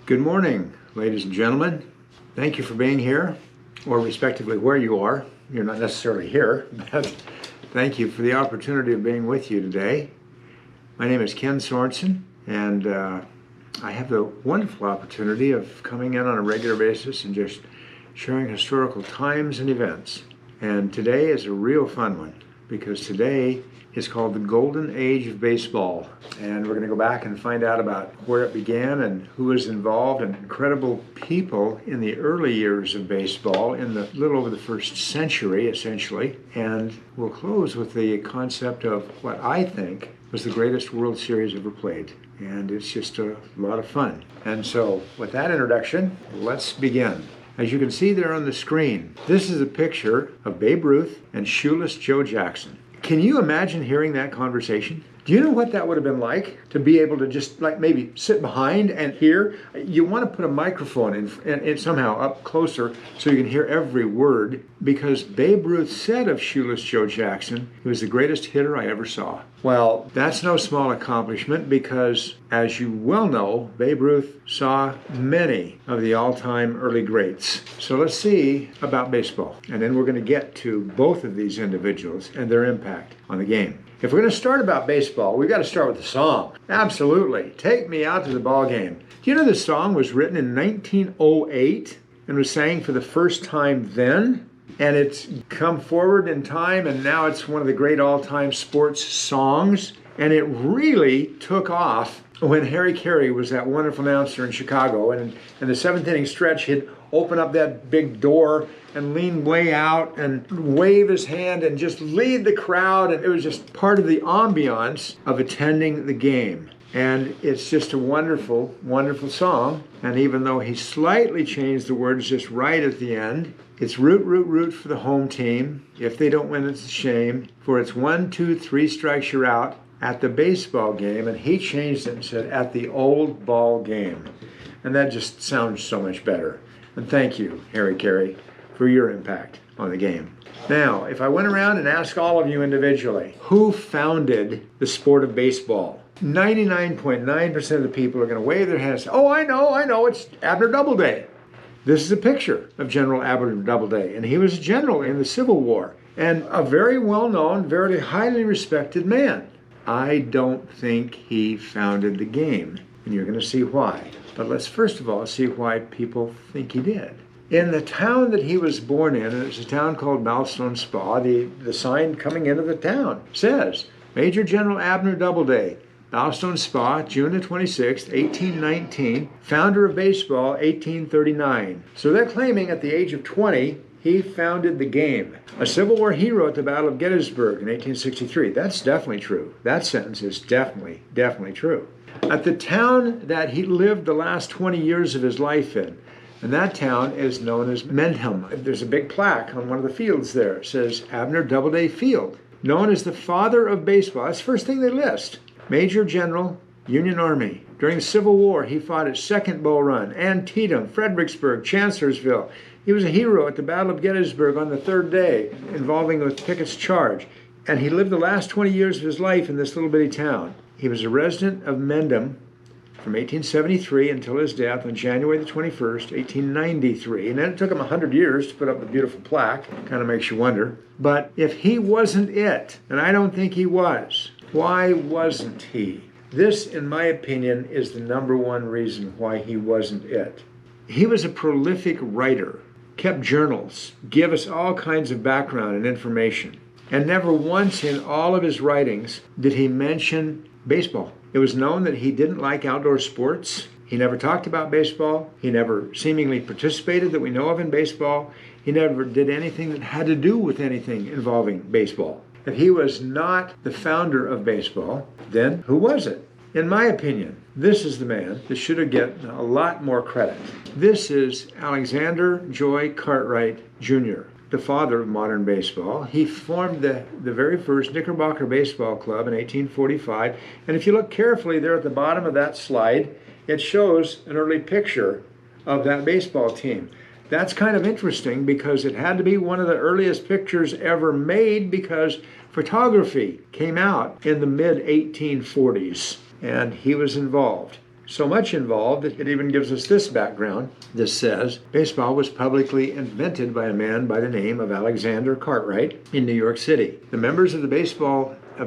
Good morning, ladies and gentlemen. Thank you for being here, or respectively where you are. You're not necessarily here, but thank you for the opportunity of being with you today. My name is Ken Sorensen, and I have the wonderful opportunity of coming in on a regular basis and just sharing historical times and events. And today is a real fun one, because today is called the Golden Age of Baseball. And we're going to go back and find out about where it began and who was involved, and incredible people in the early years of baseball in the little over the first century, essentially. And we'll close with the concept of what I think was the greatest World Series ever played. And it's just a lot of fun. And so with that introduction, let's begin. As you can see there on the screen, this is a picture of Babe Ruth and Shoeless Joe Jackson. Can you imagine hearing that conversation? Do you know what that would have been like? To be able to just like maybe sit behind and hear? You want to put a microphone in somehow up closer so you can hear every word, because Babe Ruth said of Shoeless Joe Jackson, he was the greatest hitter I ever saw. Well, that's no small accomplishment, because as you well know, Babe Ruth saw many of the all-time early greats. So let's see about baseball, and then we're going to get to both of these individuals and their impact on the game. If we're going to start about baseball, we've got to start with the song. Absolutely. Take Me Out to the Ball Game. Do you know this song was written in 1908 and was sang for the first time then? And it's come forward in time, and now it's one of the great all-time sports songs. And it really took off when Harry Carey was that wonderful announcer in Chicago. And in the seventh inning stretch, he'd open up that big door and lean way out and wave his hand and just lead the crowd. And it was just part of the ambiance of attending the game. And it's just a wonderful, wonderful song. And even though he slightly changed the words just right at the end, it's root, root, root for the home team. If they don't win, it's a shame. For it's 1, 2, 3 strikes, you're out at the baseball game. And he changed it and said, at the old ball game. And that just sounds so much better. And thank you, Harry Carey, for your impact on the game. Now, if I went around and asked all of you individually, who founded the sport of baseball? 99.9% of the people are going to wave their hands. Oh, I know, it's Abner Doubleday. This is a picture of General Abner Doubleday, and he was a general in the Civil War, and a very well-known, very highly respected man. I don't think he founded the game, and you're going to see why. But let's first of all see why people think he did. In the town that he was born in, and it's a town called Milestone Spa, the sign coming into the town says, Major General Abner Doubleday, Milestone Spa, June the 26th, 1819, founder of baseball, 1839. So they're claiming at the age of 20, he founded the game. A Civil War hero at the Battle of Gettysburg in 1863. That's definitely true. That sentence is definitely true. At the town that he lived the last 20 years of his life in, and that town is known as Mantle. There's a big plaque on one of the fields there. It says Abner Doubleday Field, known as the father of baseball. That's the first thing they list. Major General, Union Army. During the Civil War, he fought at Second Bull Run, Antietam, Fredericksburg, Chancellorsville. He was a hero at the Battle of Gettysburg on the third day, involving with Pickett's charge. And he lived the last 20 years of his life in this little bitty town. He was a resident of Mendham from 1873 until his death on January the 21st, 1893. And then it took him 100 years to put up the beautiful plaque. Kind of makes you wonder. But if he wasn't it, and I don't think he was, why wasn't he? This, in my opinion, is the number one reason why he wasn't it. He was a prolific writer, kept journals, gave us all kinds of background and information. And never once in all of his writings did he mention baseball. It was known that he didn't like outdoor sports. He never talked about baseball. He never seemingly participated that we know of in baseball. He never did anything that had to do with anything involving baseball. If he was not the founder of baseball, then who was it? In my opinion, this is the man that should have gotten a lot more credit. This is Alexander Joy Cartwright Jr., the father of modern baseball. He formed the very first Knickerbocker Baseball Club in 1845. And if you look carefully there at the bottom of that slide, it shows an early picture of that baseball team. That's kind of interesting because it had to be one of the earliest pictures ever made, because photography came out in the mid-1840s and he was involved. So much involved that it even gives us this background. This says, baseball was publicly invented by a man by the name of Alexander Cartwright in New York City. The members of the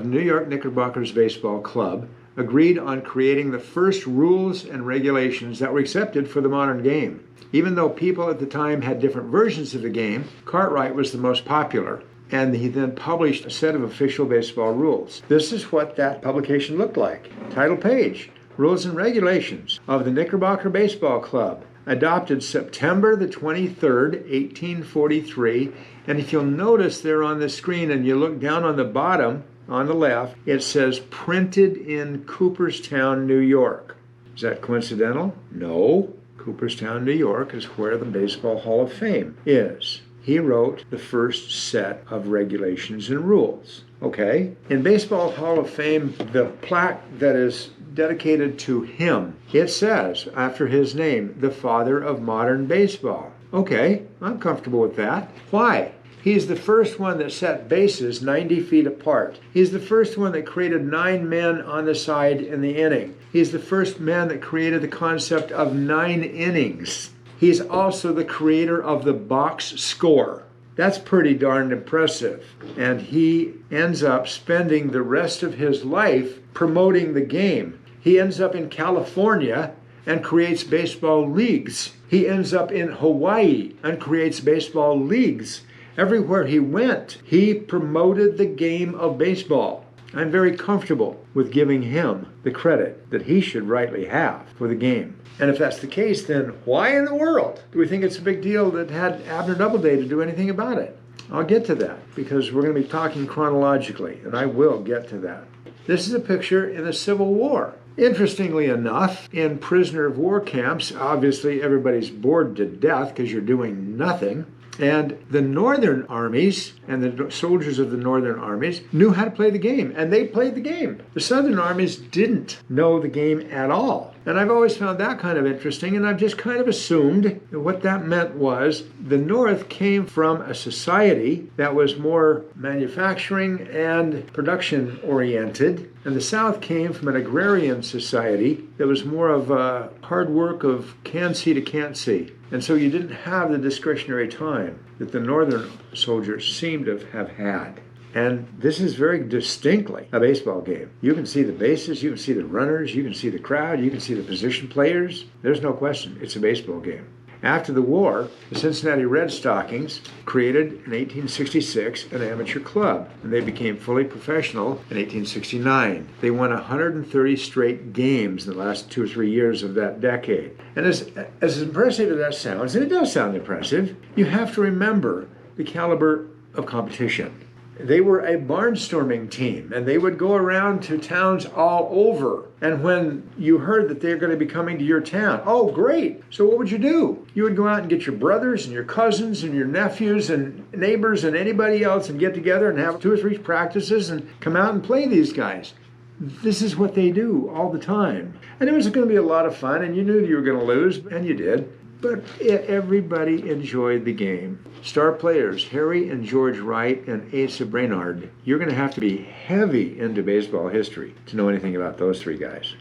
New York Knickerbockers Baseball Club agreed on creating the first rules and regulations that were accepted for the modern game. Even though people at the time had different versions of the game, Cartwright was the most popular, and he then published a set of official baseball rules. This is what that publication looked like. Title page, Rules and Regulations of the Knickerbocker Baseball Club, adopted September the 23rd, 1843, and if you'll notice there on the screen and you look down on the bottom, on the left, it says printed in Cooperstown, New York. Is that coincidental? No. Cooperstown, New York is where the Baseball Hall of Fame is. He wrote the first set of regulations and rules. Okay? In Baseball Hall of Fame, the plaque that is dedicated to him, it says, after his name, the father of modern baseball. Okay, I'm comfortable with that. Why? He's the first one that set bases 90 feet apart. He's the first one that created 9 men on the side in the inning. He's the first man that created the concept of 9 innings. He's also the creator of the box score. That's pretty darn impressive. And he ends up spending the rest of his life promoting the game. He ends up in California and creates baseball leagues. He ends up in Hawaii and creates baseball leagues. Everywhere he went, he promoted the game of baseball. I'm very comfortable with giving him the credit that he should rightly have for the game. And if that's the case, then why in the world do we think it's a big deal that had Abner Doubleday to do anything about it? I'll get to that because we're going to be talking chronologically, and I will get to that. This is a picture in the Civil War. Interestingly enough, in prisoner of war camps, obviously everybody's bored to death because you're doing nothing. And the northern armies and the soldiers of the northern armies knew how to play the game, and they played the game. The southern armies didn't know the game at all. And I've always found that kind of interesting, and I've just kind of assumed that what that meant was the North came from a society that was more manufacturing and production oriented, and the South came from an agrarian society that was more of a hard work of can see to can't see. And so you didn't have the discretionary time that the northern soldiers seem to have had. And this is very distinctly a baseball game. You can see the bases, you can see the runners, you can see the crowd, you can see the position players. There's no question, it's a baseball game. After the war, the Cincinnati Red Stockings created in 1866 an amateur club, and they became fully professional in 1869. They won 130 straight games in the last 2 or 3 years of that decade. And as impressive as that sounds, and it does sound impressive, you have to remember the caliber of competition. They were a barnstorming team, and they would go around to towns all over. And when you heard that they're going to be coming to your town, oh, great. So what would you do? You would go out and get your brothers and your cousins and your nephews and neighbors and anybody else and get together and have 2 or 3 practices and come out and play these guys. This is what they do all the time. And it was going to be a lot of fun, and you knew you were going to lose, and you did. But everybody enjoyed the game. Star players, Harry and George Wright and Asa Brainard. You're going to have to be heavy into baseball history to know anything about those 3 guys.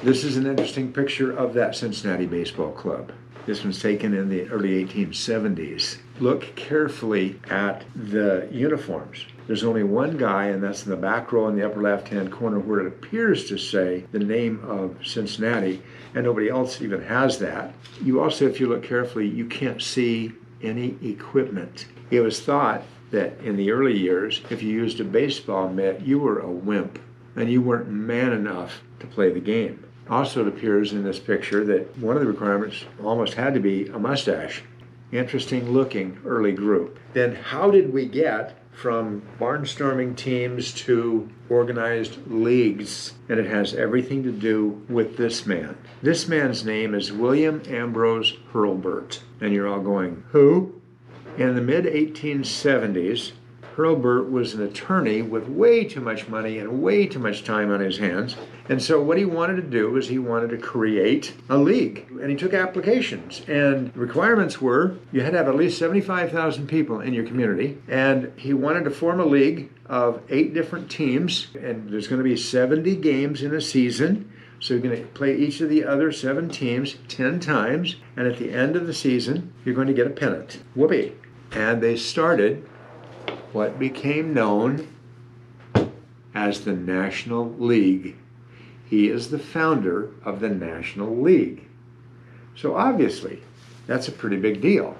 This is an interesting picture of that Cincinnati Baseball Club. This one's taken in the early 1870s. Look carefully at the uniforms. There's only one guy, and that's in the back row in the upper left-hand corner where it appears to say the name of Cincinnati, and nobody else even has that. You also, if you look carefully, you can't see any equipment. It was thought that in the early years, if you used a baseball mitt, you were a wimp, and you weren't man enough to play the game. Also, it appears in this picture that one of the requirements almost had to be a mustache. Interesting looking early group. Then how did we get from barnstorming teams to organized leagues? And it has everything to do with this man. This man's name is William Ambrose Herlbert. And you're all going, who? In the mid-1870s, Herlbert was an attorney with way too much money and way too much time on his hands. And so what he wanted to do was he wanted to create a league. And he took applications. And the requirements were you had to have at least 75,000 people in your community. And he wanted to form a league of 8 different teams. And there's going to be 70 games in a season. So you're going to play each of the other 7 teams 10 times, and at the end of the season, you're going to get a pennant. Whoopee. And they started what became known as the National League. He is the founder of the National League. So obviously, that's a pretty big deal.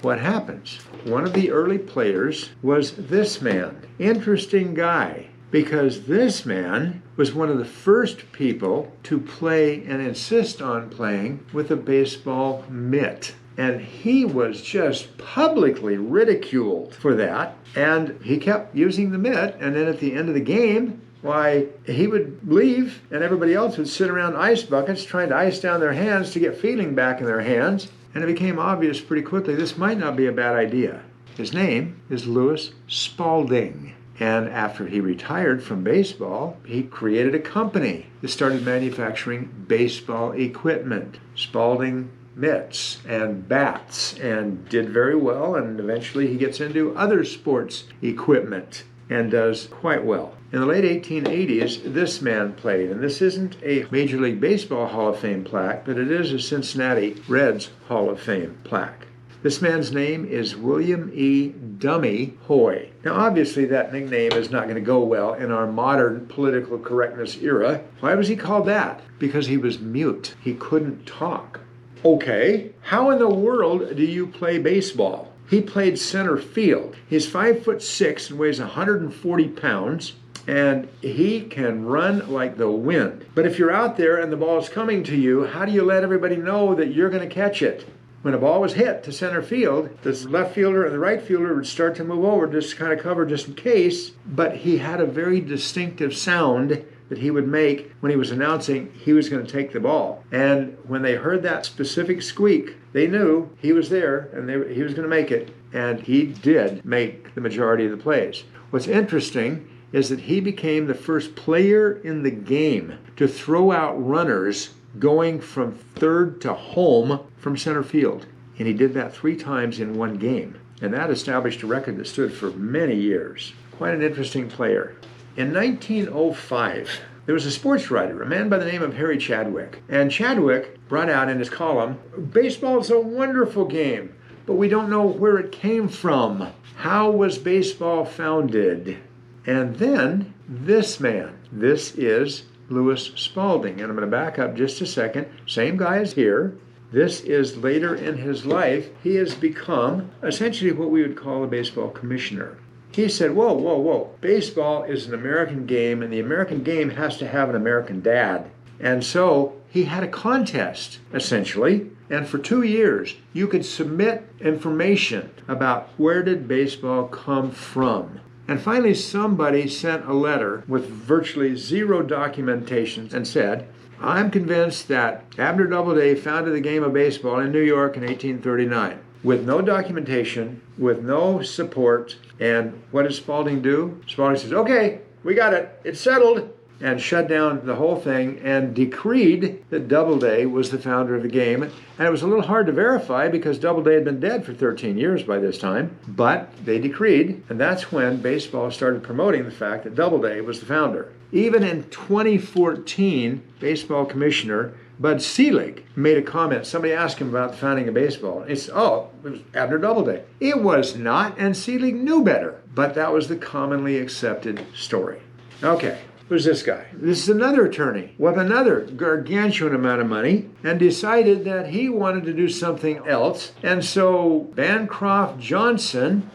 What happens? One of the early players was this man. Interesting guy, because this man was one of the first people to play and insist on playing with a baseball mitt. And he was just publicly ridiculed for that. And he kept using the mitt, and then at the end of the game, why, he would leave and everybody else would sit around ice buckets trying to ice down their hands to get feeling back in their hands. And it became obvious pretty quickly this might not be a bad idea. His name is Louis Spalding. And after he retired from baseball, he created a company that started manufacturing baseball equipment, Spalding mitts and bats, and did very well. And eventually he gets into other sports equipment and does quite well. In the late 1880s, this man played, and this isn't a Major League Baseball Hall of Fame plaque, but it is a Cincinnati Reds Hall of Fame plaque. This man's name is William E. Dummy Hoy. Now, obviously, that nickname is not going to go well in our modern political correctness era. Why was he called that? Because he was mute. He couldn't talk. Okay, how in the world do you play baseball? He played center field. He's 5'6" and weighs 140 pounds. And he can run like the wind. But if you're out there and the ball is coming to you, how do you let everybody know that you're going to catch it? When a ball was hit to center field, the left fielder and the right fielder would start to move over just to kind of cover just in case. But he had a very distinctive sound that he would make when he was announcing he was going to take the ball. And when they heard that specific squeak, they knew he was there and he was going to make it. And he did make the majority of the plays. What's interesting is that he became the first player in the game to throw out runners going from third to home from center field. And he did that 3 times in one game. And that established a record that stood for many years. Quite an interesting player. In 1905, there was a sports writer, a man by the name of Harry Chadwick. And Chadwick brought out in his column, baseball is a wonderful game, but we don't know where it came from. How was baseball founded? And then this man, this is Louis Spalding. And I'm going to back up just a second. Same guy as here. This is later in his life. He has become essentially what we would call a baseball commissioner. He said, whoa, whoa, whoa. Baseball is an American game, and the American game has to have an American dad. And so he had a contest, essentially. And for 2 years, you could submit information about where did baseball come from. And finally, somebody sent a letter with virtually 0 documentation and said, I'm convinced that Abner Doubleday founded the game of baseball in New York in 1839. With no documentation, with no support. And what does Spalding do? Spalding says, okay, we got it. It's settled. And shut down the whole thing and decreed that Doubleday was the founder of the game. And it was a little hard to verify because Doubleday had been dead for 13 years by this time. But they decreed, and that's when baseball started promoting the fact that Doubleday was the founder. Even in 2014, baseball commissioner Bud Selig made a comment. Somebody asked him about the founding of baseball. He said, oh, it was Abner Doubleday. It was not, and Selig knew better. But that was the commonly accepted story. Okay. Who's this guy? This is another attorney with another gargantuan amount of money and decided that he wanted to do something else. And so Bancroft Johnson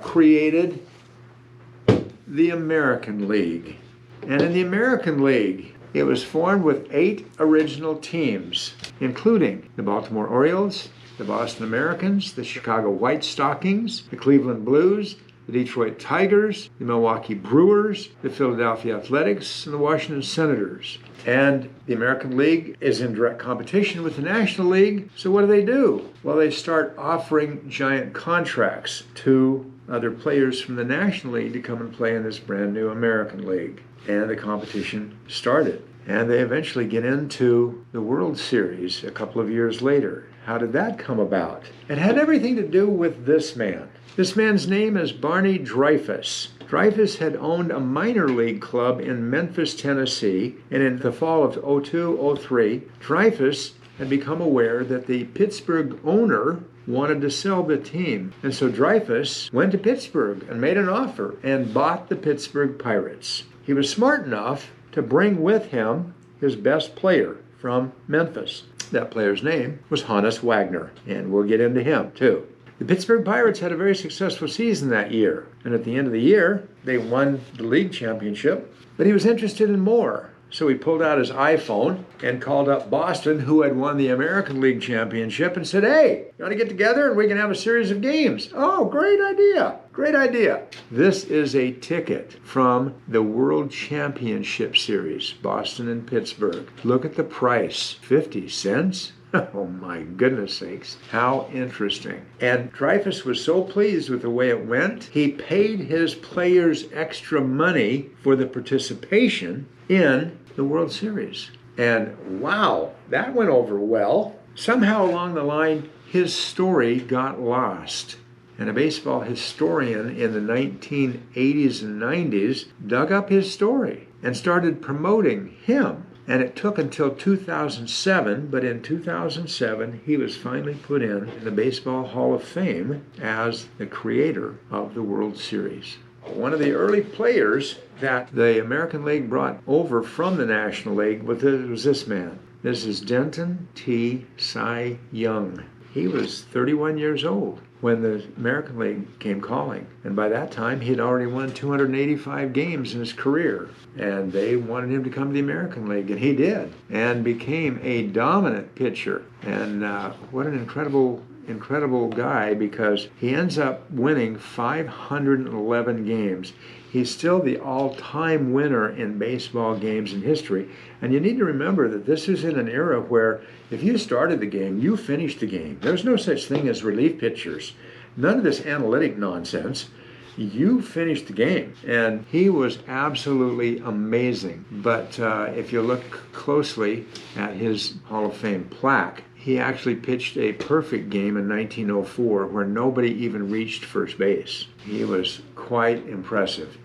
created the American League. And in the American League, it was formed with 8 original teams, including the Baltimore Orioles, the Boston Americans, the Chicago White Stockings, the Cleveland Blues, the Detroit Tigers, the Milwaukee Brewers, the Philadelphia Athletics, and the Washington Senators. And the American League is in direct competition with the National League. So what do? Well, they start offering giant contracts to other players from the National League to come and play in this brand new American League. And the competition started. And they eventually get into the World Series a couple of years later. How did that come about? It had everything to do with this man. This man's name is Barney Dreyfus. Dreyfus had owned a minor league club in Memphis, Tennessee, and in the fall of 02-03, Dreyfus had become aware that the Pittsburgh owner wanted to sell the team. And so Dreyfus went to Pittsburgh and made an offer and bought the Pittsburgh Pirates. He was smart enough to bring with him his best player from Memphis. That player's name was Honus Wagner, and we'll get into him too. The Pittsburgh Pirates had a very successful season that year, and at the end of the year, they won the league championship, but he was interested in more. So he pulled out his iPhone and called up Boston, who had won the American League Championship, and said, "Hey, you want to get together and we can have a series of games?" "Oh, great idea. Great idea." This is a ticket from the World Championship Series, Boston and Pittsburgh. Look at the price, 50 cents. Oh my goodness sakes, how interesting. And Dreyfus was so pleased with the way it went, he paid his players extra money for the participation in the World Series. And wow, that went over well. Somehow along the line, his story got lost. And a baseball historian in the 1980s and 90s dug up his story and started promoting him. And it took until 2007, but in 2007, he was finally put in the Baseball Hall of Fame as the creator of the World Series. One of the early players that the American League brought over from the National League was this man. This is Denton T. Cy Young. He was 31 years old when the American League came calling. And by that time, he had already won 285 games in his career. And they wanted him to come to the American League, and he did, and became a dominant pitcher. And what an incredible guy, because he ends up winning 511 games. He's still the all-time winner in baseball games in history. And you need to remember that this is in an era where if you started the game, you finished the game. There's no such thing as relief pitchers. None of this analytic nonsense. You finished the game. And he was absolutely amazing. But if you look closely at his Hall of Fame plaque, he actually pitched a perfect game in 1904 where nobody even reached first base. He was quite impressive.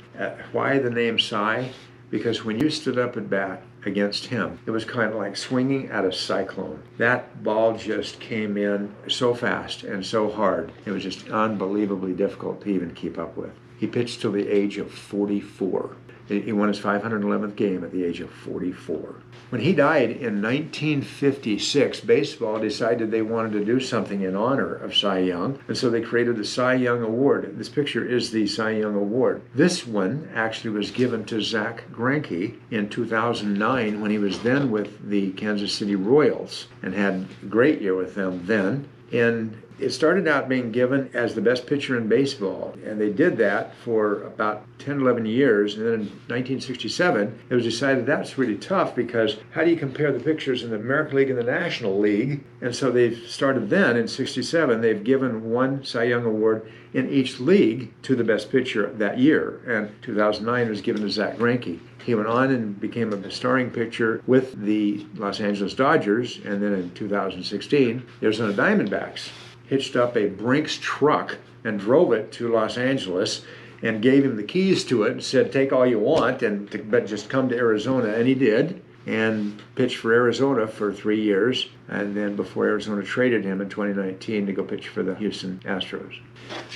Why the name Cy? Because when you stood up at bat against him, it was kind of like swinging at a cyclone. That ball just came in so fast and so hard. It was just unbelievably difficult to even keep up with. He pitched till the age of 44. He won his 511th game at the age of 44. When he died in 1956, baseball decided they wanted to do something in honor of Cy Young, and so they created the Cy Young Award. This picture is the Cy Young Award. This one actually was given to Zack Greinke in 2009 when he was then with the Kansas City Royals and had a great year with them then. And it started out being given as the best pitcher in baseball, and they did that for about 10, 11 years, and then in 1967, it was decided that's really tough because how do you compare the pitchers in the American League and the National League? And so they've started then in 67, they've given one Cy Young Award in each league to the best pitcher that year, and 2009 was given to Zack Greinke. He went on and became a starting pitcher with the Los Angeles Dodgers, and then in 2016, the Arizona Diamondbacks hitched up a Brinks truck and drove it to Los Angeles and gave him the keys to it and said, "Take all you want, but just come to Arizona." And he did, and pitched for Arizona for 3 years, and then before Arizona traded him in 2019 to go pitch for the Houston Astros.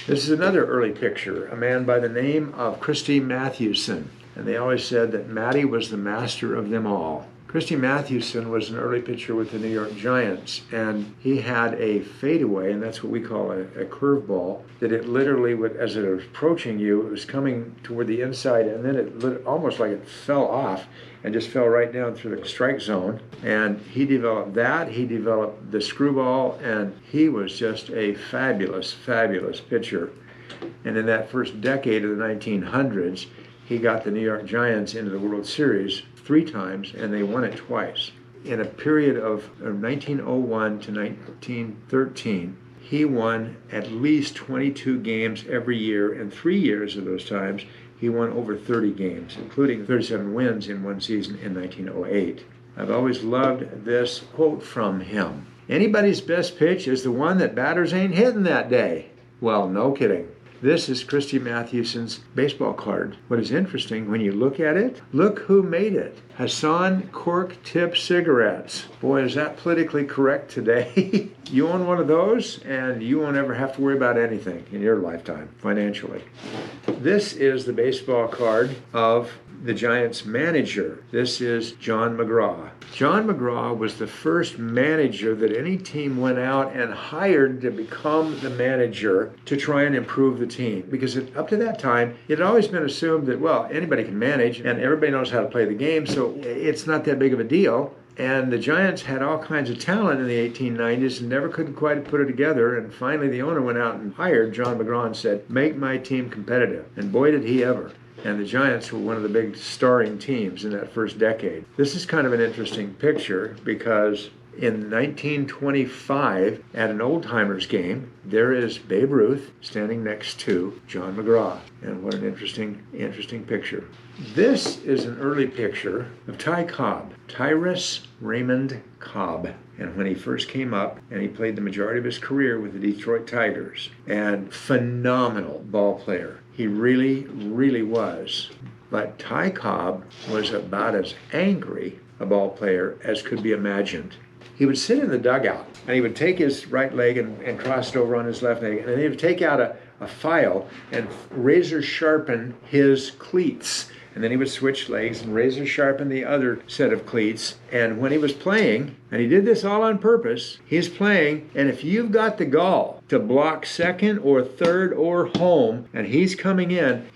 This is another early picture, a man by the name of Christy Matthewson. And they always said that Matty was the master of them all. Christy Matthewson was an early pitcher with the New York Giants, and he had a fadeaway, and that's what we call a curveball, that it literally would, as it was approaching you, it was coming toward the inside, and then it almost like it fell off and just fell right down through the strike zone. And he developed that, he developed the screwball, and he was just a fabulous, fabulous pitcher. And in that first decade of the 1900s, he got the New York Giants into the World Series 3 times, and they won it twice. In a period of 1901 to 1913, he won at least 22 games every year, and 3 years of those times, he won over 30 games, including 37 wins in one season in 1908. I've always loved this quote from him. "Anybody's best pitch is the one that batters ain't hitting that day." Well, no kidding. This is Christy Matthewson's baseball card. What is interesting, when you look at it, look who made it. Hassan Cork Tip Cigarettes. Boy, is that politically correct today. You own one of those, and you won't ever have to worry about anything in your lifetime, financially. This is the baseball card of the Giants manager. This is John McGraw. John McGraw was the first manager that any team went out and hired to become the manager to try and improve the team. Because up to that time, it had always been assumed that, well, anybody can manage and everybody knows how to play the game, so it's not that big of a deal. And the Giants had all kinds of talent in the 1890s and never could quite put it together. And finally, the owner went out and hired John McGraw and said, make my team competitive. And boy, did he ever. And the Giants were one of the big starring teams in that first decade. This is kind of an interesting picture because in 1925, at an old-timers game, there is Babe Ruth standing next to John McGraw. And what an interesting picture. This is an early picture of Ty Cobb, Tyrus Raymond Cobb. And when he first came up, and he played the majority of his career with the Detroit Tigers, and phenomenal ball player. He really, really was. But Ty Cobb was about as angry a ball player as could be imagined. He would sit in the dugout, and he would take his right leg and cross it over on his left leg, and then he would take out a file and razor sharpen his cleats. And then he would switch legs and razor sharpen the other set of cleats. And when he was playing, and he did this all on purpose, he's playing, and if you've got the gall to block second or third or home, and he's coming in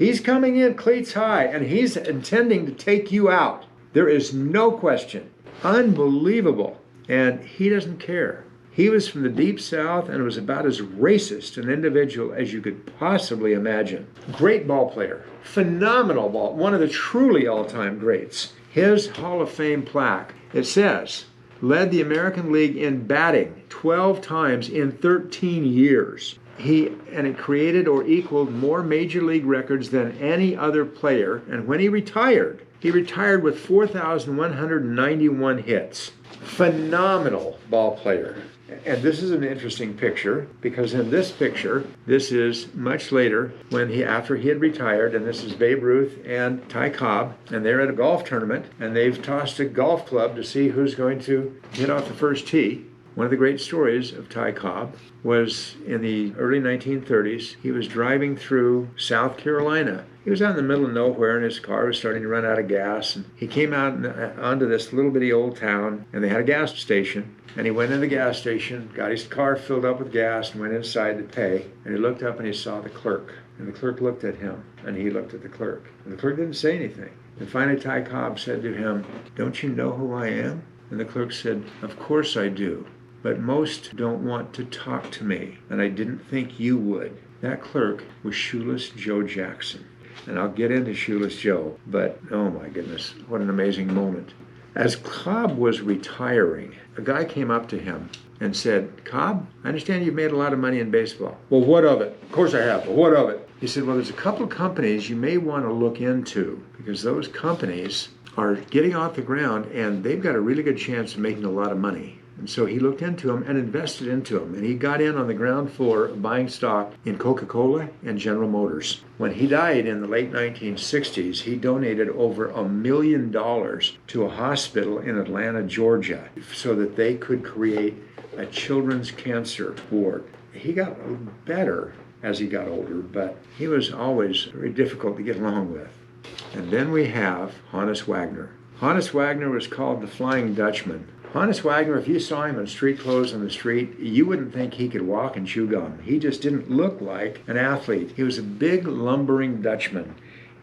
cleats high, and he's intending to take you out. There is no question. Unbelievable. And he doesn't care. He was from the Deep South and was about as racist an individual as you could possibly imagine. Great ball player. Phenomenal ball. One of the truly all-time greats. His Hall of Fame plaque, it says, led the American League in batting 12 times in 13 years. And it created or equaled more major league records than any other player. And when he retired with 4,191 hits. Phenomenal ball player. And this is an interesting picture because in this picture, this is much later after he had retired, and this is Babe Ruth and Ty Cobb, and they're at a golf tournament, and they've tossed a golf club to see who's going to hit off the first tee. One of the great stories of Ty Cobb was in the early 1930s. He was driving through South Carolina. He was out in the middle of nowhere, and his car was starting to run out of gas. And he came out onto this little bitty old town, and they had a gas station. And he went in the gas station, got his car filled up with gas, and went inside to pay. And he looked up and he saw the clerk. And the clerk looked at him, and he looked at the clerk. And the clerk didn't say anything. And finally Ty Cobb said to him, "Don't you know who I am?" And the clerk said, "Of course I do. But most don't want to talk to me, and I didn't think you would." That clerk was Shoeless Joe Jackson. And I'll get into Shoeless Joe, but oh my goodness, what an amazing moment. As Cobb was retiring, a guy came up to him and said, "Cobb, I understand you've made a lot of money in baseball." "Well, what of it?" "Of course I have, but what of it?" He said, "Well, there's a couple of companies you may want to look into because those companies are getting off the ground and they've got a really good chance of making a lot of money." And so he looked into them and invested into them. And he got in on the ground floor buying stock in Coca-Cola and General Motors. When he died in the late 1960s, he donated over $1 million to a hospital in Atlanta, Georgia, so that they could create a children's cancer ward. He got better as he got older, but he was always very difficult to get along with. And then we have Honus Wagner. Honus Wagner was called the Flying Dutchman. Honus Wagner, if you saw him in street clothes on the street, you wouldn't think he could walk and chew gum. He just didn't look like an athlete. He was a big, lumbering Dutchman.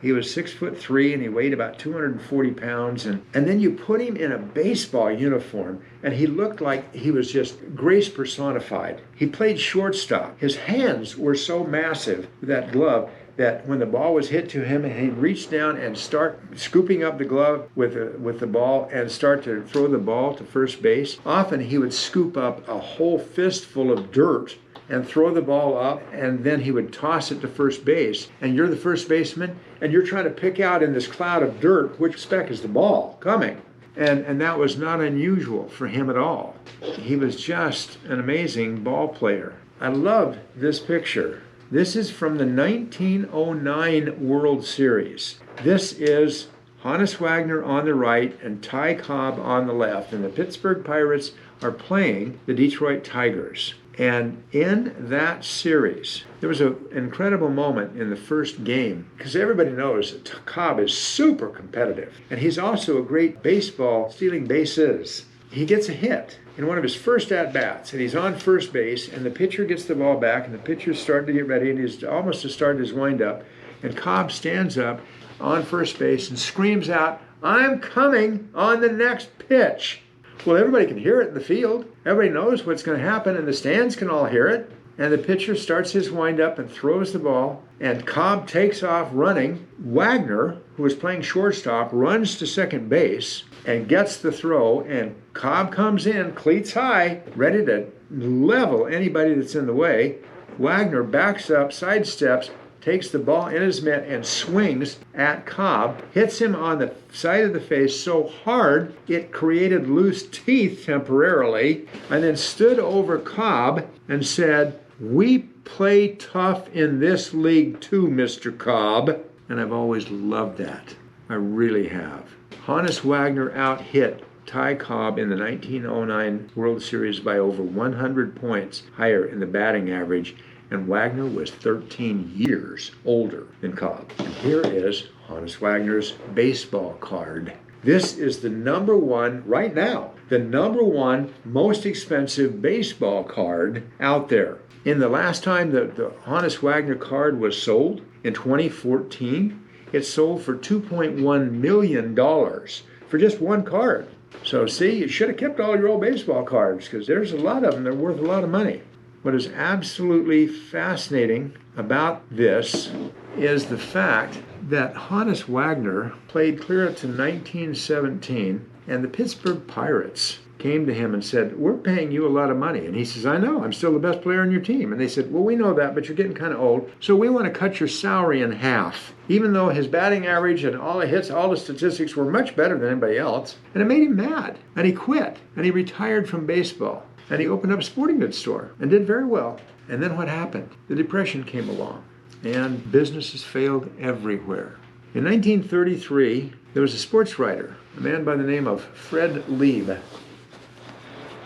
He was 6'3" and he weighed about 240 pounds. And then you put him in a baseball uniform and he looked like he was just grace personified. He played shortstop. His hands were so massive with that glove that when the ball was hit to him, he'd reach down and start scooping up the glove with the ball and start to throw the ball to first base. Often he would scoop up a whole fistful of dirt and throw the ball up, and then he would toss it to first base. And you're the first baseman, and you're trying to pick out in this cloud of dirt which speck is the ball coming. And that was not unusual for him at all. He was just an amazing ball player. I loved this picture. This is from the 1909 World Series. This is Honus Wagner on the right and Ty Cobb on the left, and the Pittsburgh Pirates are playing the Detroit Tigers. And in that series, there was an incredible moment in the first game, because everybody knows that Cobb is super competitive, and he's also a great baseball stealing bases. He gets a hit in one of his first at-bats, and he's on first base, and the pitcher gets the ball back, and the pitcher's starting to get ready, and he's almost to start his windup, and Cobb stands up on first base and screams out, "I'm coming on the next pitch." Well, everybody can hear it in the field. Everybody knows what's going to happen, and the stands can all hear it. And the pitcher starts his windup and throws the ball, and Cobb takes off running. Wagner, who was playing shortstop, runs to second base and gets the throw, and Cobb comes in, cleats high, ready to level anybody that's in the way. Wagner backs up, sidesteps, takes the ball in his mitt and swings at Cobb, hits him on the side of the face so hard it created loose teeth temporarily, and then stood over Cobb and said, "We play tough in this league too, Mr. Cobb." And I've always loved that. I really have. Honus Wagner out-hit Ty Cobb in the 1909 World Series by over 100 points higher in the batting average, and Wagner was 13 years older than Cobb. And here is Honus Wagner's baseball card. This is the number one, right now, the number one most expensive baseball card out there. In the last time the Honus Wagner card was sold, in 2014, it sold for $2.1 million for just one card. So see, you should have kept all your old baseball cards, because there's a lot of them. They're worth a lot of money. What is absolutely fascinating about this is the fact that Honus Wagner played clear up to 1917, and the Pittsburgh Pirates came to him and said, "We're paying you a lot of money." And he says, "I know, I'm still the best player on your team." And they said, "Well, we know that, but you're getting kind of old, so we want to cut your salary in half." Even though his batting average and all the hits, all the statistics were much better than anybody else. And it made him mad. And he quit. And he retired from baseball. And he opened up a sporting goods store and did very well. And then what happened? The Depression came along, and businesses failed everywhere. In 1933, there was a sports writer, a man by the name of Fred Lieb.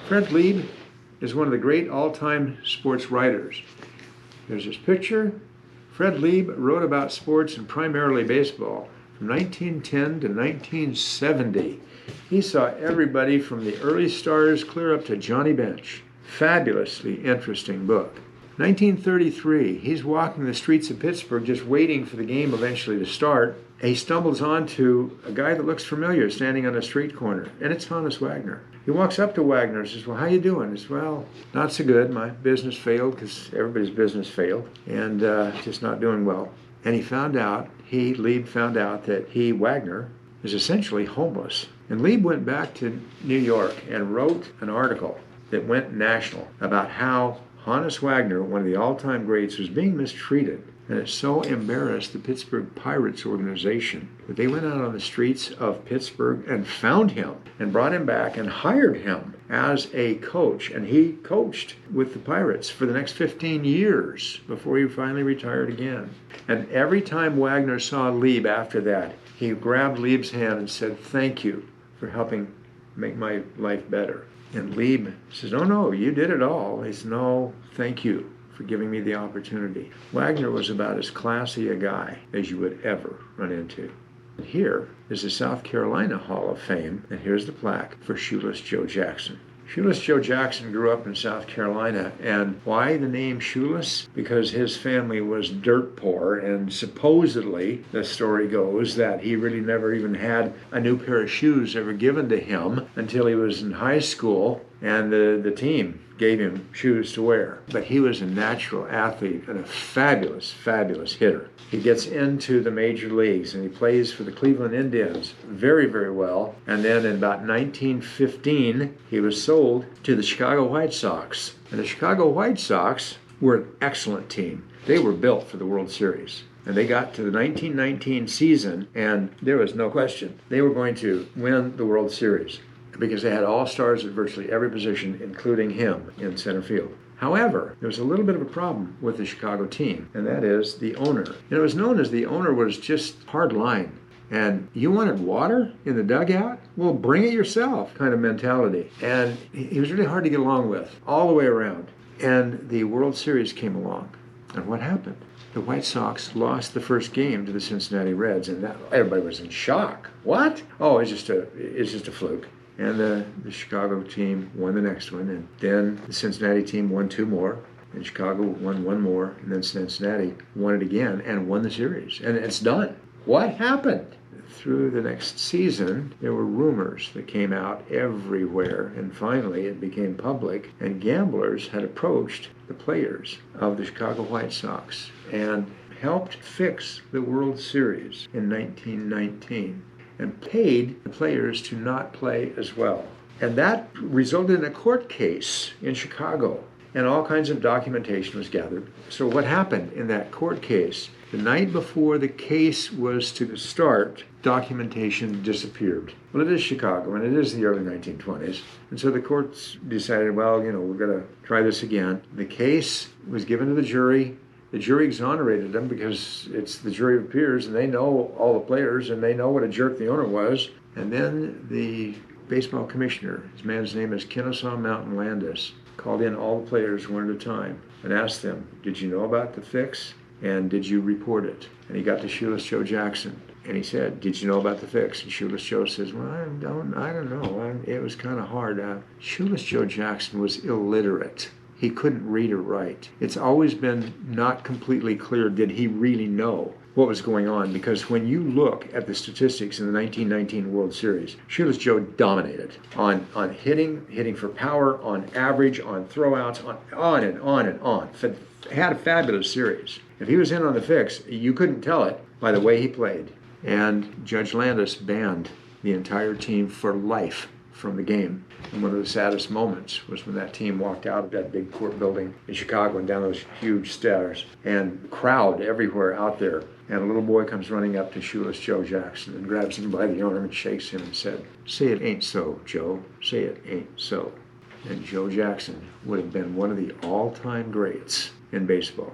Fred Lieb is one of the great all-time sports writers. There's this picture. Fred Lieb wrote about sports and primarily baseball from 1910 to 1970. He saw everybody from the early stars clear up to Johnny Bench. Fabulously interesting book. 1933, he's walking the streets of Pittsburgh just waiting for the game eventually to start. He stumbles onto a guy that looks familiar standing on a street corner, and it's Honus Wagner. He walks up to Wagner and says, "Well, how you doing?" He says, "Well, not so good. My business failed," because everybody's business failed, and just not doing well. And he found out, Lieb found out that Wagner, is essentially homeless. And Lieb went back to New York and wrote an article that went national about how Honus Wagner, one of the all-time greats, was being mistreated. And it so embarrassed the Pittsburgh Pirates organization that they went out on the streets of Pittsburgh and found him and brought him back and hired him as a coach. And he coached with the Pirates for the next 15 years before he finally retired again. And every time Wagner saw Lieb after that, he grabbed Lieb's hand and said, "Thank you for helping make my life better." And Lieb says, "Oh, no, you did it all." He says, "No, thank you for giving me the opportunity." Wagner was about as classy a guy as you would ever run into. And here is the South Carolina Hall of Fame, and here's the plaque for Shoeless Joe Jackson. Shoeless Joe Jackson grew up in South Carolina, and why the name Shoeless? Because his family was dirt poor, and supposedly, the story goes, that he really never even had a new pair of shoes ever given to him until he was in high school, and the team gave him shoes to wear. But he was a natural athlete and a fabulous, fabulous hitter. He gets into the major leagues and he plays for the Cleveland Indians very, very well. And then in about 1915, he was sold to the Chicago White Sox. And the Chicago White Sox were an excellent team. They were built for the World Series. And they got to the 1919 season, and there was no question they were going to win the World Series, because they had all-stars at virtually every position, including him in center field. However, there was a little bit of a problem with the Chicago team, and that is the owner. And it was known as the owner was just hard line. And you wanted water in the dugout? Well, bring it yourself kind of mentality. And he was really hard to get along with all the way around. And the World Series came along. And what happened? The White Sox lost the first game to the Cincinnati Reds, and everybody was in shock. What? Oh, it's just a fluke. And the Chicago team won the next one, and then the Cincinnati team won 2 more, and Chicago won 1 more, and then Cincinnati won it again and won the series. And it's done. What happened? Through the next season, there were rumors that came out everywhere, and finally it became public, and gamblers had approached the players of the Chicago White Sox and helped fix the World Series in 1919 and paid the players to not play as well. And that resulted in a court case in Chicago, and all kinds of documentation was gathered. So what happened in that court case? The night before the case was to start, documentation disappeared. Well, it is Chicago, and it is the early 1920s. And so the courts decided, well, we're going to try this again. The case was given to the jury. The jury exonerated them because it's the jury of peers, and they know all the players, and they know what a jerk the owner was. And then the baseball commissioner, his man's name is Kennesaw Mountain Landis, called in all the players one at a time and asked them, did you know about the fix? And did you report it? And he got to Shoeless Joe Jackson, and he said, did you know about the fix? And Shoeless Joe says, well, I don't know. It was kind of hard. Shoeless Joe Jackson was illiterate. He couldn't read or write. It's always been not completely clear, did he really know what was going on? Because when you look at the statistics in the 1919 World Series, Shoeless Joe dominated on hitting for power, on average, on throwouts, on and on and on. Had a fabulous series. If he was in on the fix, you couldn't tell it by the way he played. And Judge Landis banned the entire team for life from the game. And one of the saddest moments was when that team walked out of that big court building in Chicago and down those huge stairs, and crowd everywhere out there. And a little boy comes running up to Shoeless Joe Jackson and grabs him by the arm and shakes him and said, say it ain't so, Joe. Say it ain't so. And Joe Jackson would have been one of the all-time greats in baseball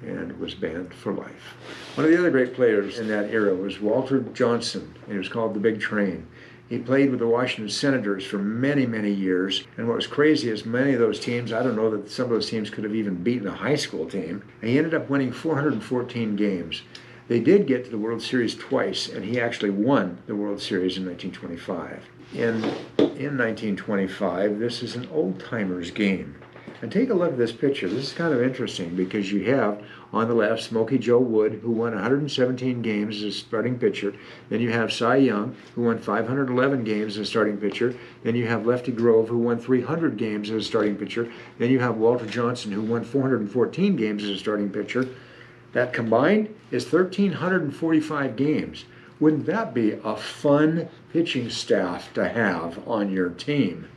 and was banned for life. One of the other great players in that era was Walter Johnson. He was called the Big Train. He played with the Washington Senators for many, many years. And what was crazy is many of those teams, I don't know that some of those teams could have even beaten a high school team. And he ended up winning 414 games. They did get to the World Series twice, and he actually won the World Series in 1925. In 1925, this is an old-timers game. And take a look at this picture. This is kind of interesting because you have on the left Smokey Joe Wood, who won 117 games as a starting pitcher. Then you have Cy Young, who won 511 games as a starting pitcher. Then you have Lefty Grove, who won 300 games as a starting pitcher. Then you have Walter Johnson, who won 414 games as a starting pitcher. That combined is 1,345 games. Wouldn't that be a fun pitching staff to have on your team?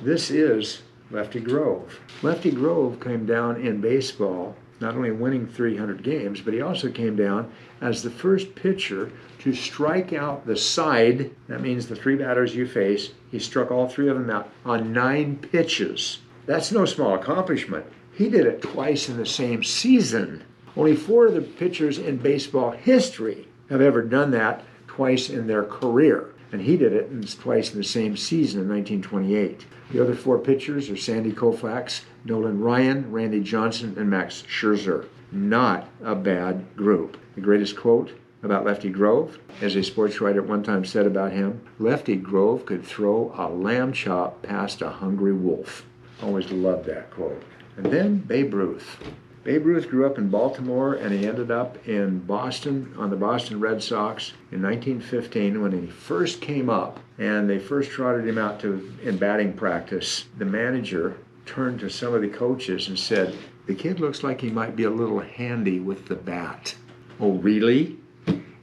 This is Lefty Grove. Lefty Grove came down in baseball, not only winning 300 games, but he also came down as the first pitcher to strike out the side. That means the 3 batters you face. He struck all 3 of them out on 9 pitches. That's no small accomplishment. He did it twice in the same season. Only 4 of the pitchers in baseball history have ever done that twice in their career. And he did it twice in the same season in 1928. The other 4 pitchers are Sandy Koufax, Nolan Ryan, Randy Johnson, and Max Scherzer. Not a bad group. The greatest quote about Lefty Grove, as a sports writer at one time said about him, Lefty Grove could throw a lamb chop past a hungry wolf. Always loved that quote. And then Babe Ruth. Babe Ruth grew up in Baltimore, and he ended up in Boston on the Boston Red Sox in 1915 when he first came up, and they first trotted him out in batting practice. The manager turned to some of the coaches and said, the kid looks like he might be a little handy with the bat. Oh, really?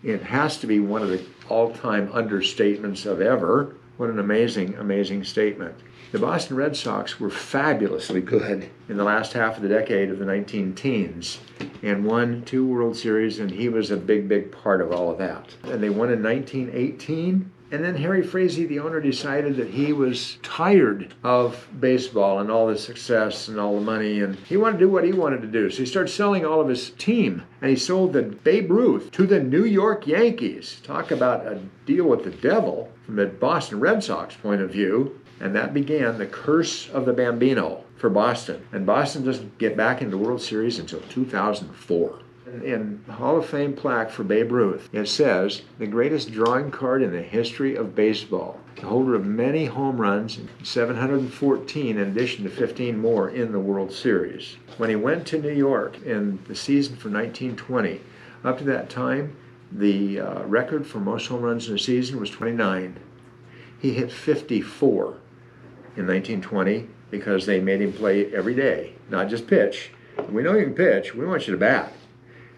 It has to be one of the all-time understatements of ever. What an amazing, amazing statement. The Boston Red Sox were fabulously good in the last half of the decade of the 19-teens. and won 2 World Series, and he was a big part of all of that. And they won in 1918. And then Harry Frazee, the owner, decided that he was tired of baseball and all the success and all the money, and he wanted to do what he wanted to do. So he started selling all of his team, and he sold the Babe Ruth to the New York Yankees. Talk about a deal with the devil from the Boston Red Sox point of view. And that began the curse of the Bambino for Boston. And Boston doesn't get back into the World Series until 2004. In the Hall of Fame plaque for Babe Ruth, it says, the greatest drawing card in the history of baseball. The holder of many home runs, 714 in addition to 15 more in the World Series. When he went to New York in the season for 1920, up to that time, the record for most home runs in a season was 29. He hit 54 in 1920 because they made him play every day, not just pitch. We know you can pitch, we want you to bat.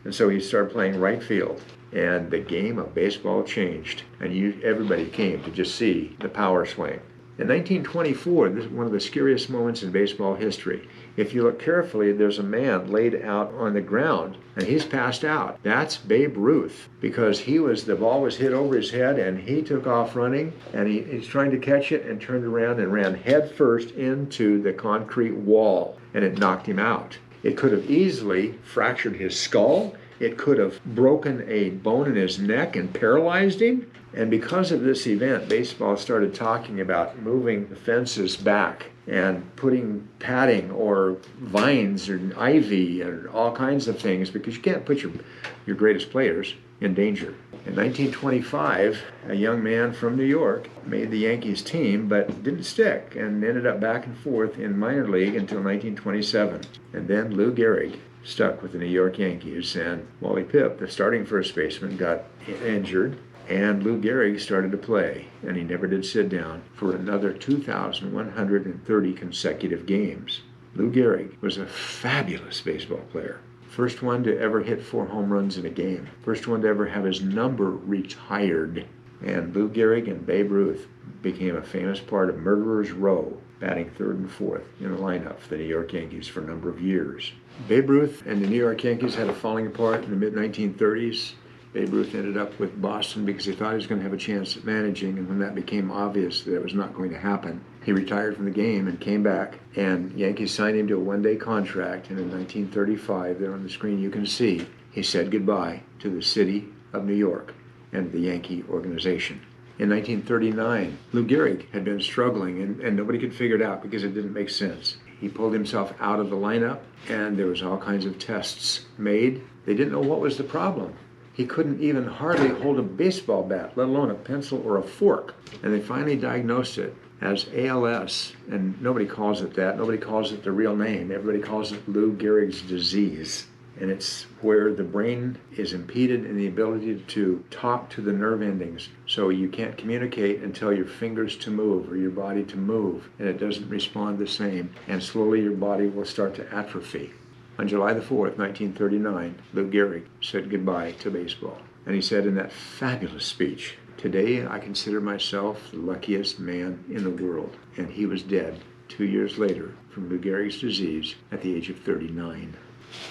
And so he started playing right field, and the game of baseball changed, and everybody came to just see the power swing. In 1924, this is one of the scariest moments in baseball history. If you look carefully, there's a man laid out on the ground, and he's passed out. That's Babe Ruth, because the ball was hit over his head, and he took off running, and he's trying to catch it, and turned around and ran head first into the concrete wall, and it knocked him out. It could have easily fractured his skull. It could have broken a bone in his neck and paralyzed him. And because of this event, baseball started talking about moving the fences back and putting padding or vines or ivy or all kinds of things, because you can't put your greatest players in danger. In 1925, a young man from New York made the Yankees team, but didn't stick, and ended up back and forth in minor league until 1927. And then Lou Gehrig stuck with the New York Yankees, and Wally Pipp, the starting first baseman, got injured, and Lou Gehrig started to play, and he never did sit down for another 2,130 consecutive games. Lou Gehrig was a fabulous baseball player. First one to ever hit 4 home runs in a game. First one to ever have his number retired. And Lou Gehrig and Babe Ruth became a famous part of Murderers Row, batting 3rd and 4th in the lineup for the New York Yankees for a number of years. Babe Ruth and the New York Yankees had a falling apart in the mid-1930s. Babe Ruth ended up with Boston because he thought he was going to have a chance at managing, and when that became obvious that it was not going to happen, he retired from the game and came back, and Yankees signed him to a one-day contract, and in 1935, there on the screen you can see, he said goodbye to the city of New York and the Yankee organization. In 1939, Lou Gehrig had been struggling, and nobody could figure it out because it didn't make sense. He pulled himself out of the lineup, and there was all kinds of tests made. They didn't know what was the problem. He couldn't even hardly hold a baseball bat, let alone a pencil or a fork. And they finally diagnosed it as ALS, and nobody calls it that. Nobody calls it the real name. Everybody calls it Lou Gehrig's disease. And it's where the brain is impeded in the ability to talk to the nerve endings. So you can't communicate and tell your fingers to move or your body to move, and it doesn't respond the same. And slowly your body will start to atrophy. On July the 4th, 1939, Lou Gehrig said goodbye to baseball. And he said in that fabulous speech, "Today I consider myself the luckiest man in the world." And he was dead 2 years later from Lou Gehrig's disease at the age of 39.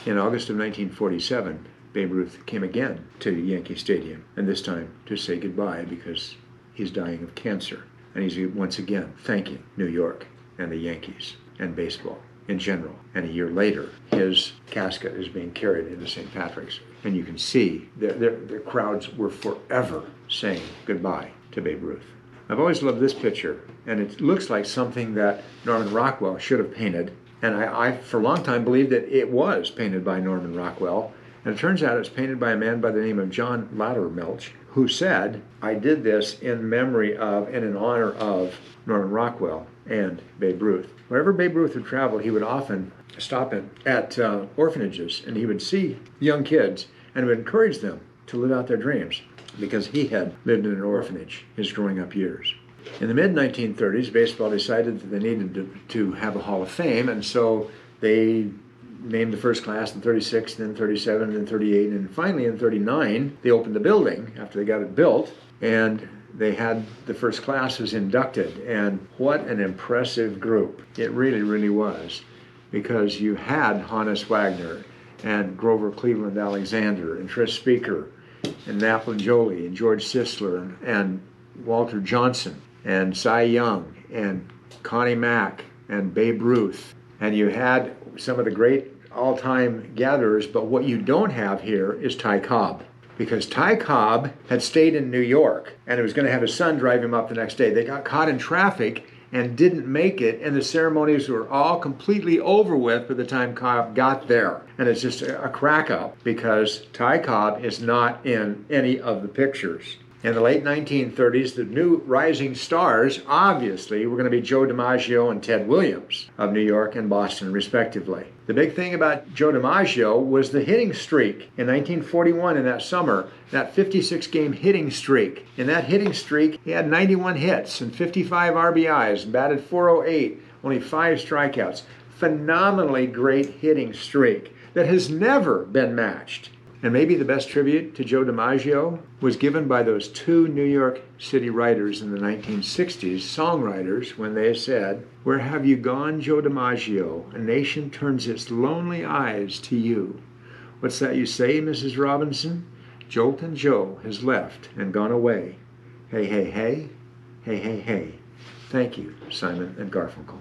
In August of 1947, Babe Ruth came again to Yankee Stadium, and this time to say goodbye because he's dying of cancer. And he's once again thanking New York and the Yankees and baseball in general. And a year later, his casket is being carried into St. Patrick's. And you can see the crowds were forever saying goodbye to Babe Ruth. I've always loved this picture, and it looks like something that Norman Rockwell should have painted. And I for a long time, believed that it was painted by Norman Rockwell. And it turns out it's painted by a man by the name of John Loudermilch, who said, "I did this in memory of and in honor of Norman Rockwell and Babe Ruth." Wherever Babe Ruth would travel, he would often stop at orphanages, and he would see young kids and would encourage them to live out their dreams, because he had lived in an orphanage his growing up years. In the mid-1930s, baseball decided that they needed to have a Hall of Fame, and so they named the first class in 36, then 37, then 38, and finally in 39, they opened the building after they got it built, and they had the first classes inducted, and what an impressive group. It really, really was, because you had Honus Wagner and Grover Cleveland Alexander, and Tris Speaker, and Naplin Jolie, and George Sisler, and Walter Johnson, and Cy Young, and Connie Mack, and Babe Ruth. And you had some of the great all-time gatherers, but what you don't have here is Ty Cobb. Because Ty Cobb had stayed in New York, and he was going to have his son drive him up the next day. They got caught in traffic and didn't make it, and the ceremonies were all completely over with by the time Cobb got there. And it's just a crack up because Ty Cobb is not in any of the pictures. In the late 1930s, the new rising stars, obviously, were going to be Joe Dimaggio and Ted Williams of New York and Boston, respectively. The big thing about Joe Dimaggio was the hitting streak in 1941 in that summer, that 56-game hitting streak. In that hitting streak, he had 91 hits and 55 RBIs, batted .408, only 5 strikeouts. Phenomenally great hitting streak that has never been matched. And maybe the best tribute to Joe Dimaggio was given by those two New York City writers in the 1960s, songwriters, when they said, "Where have you gone, Joe Dimaggio? A nation turns its lonely eyes to you." What's that you say, Mrs. Robinson? Joltin' Joe has left and gone away. Hey, hey, hey, hey, hey, hey. Thank you, Simon and Garfunkel.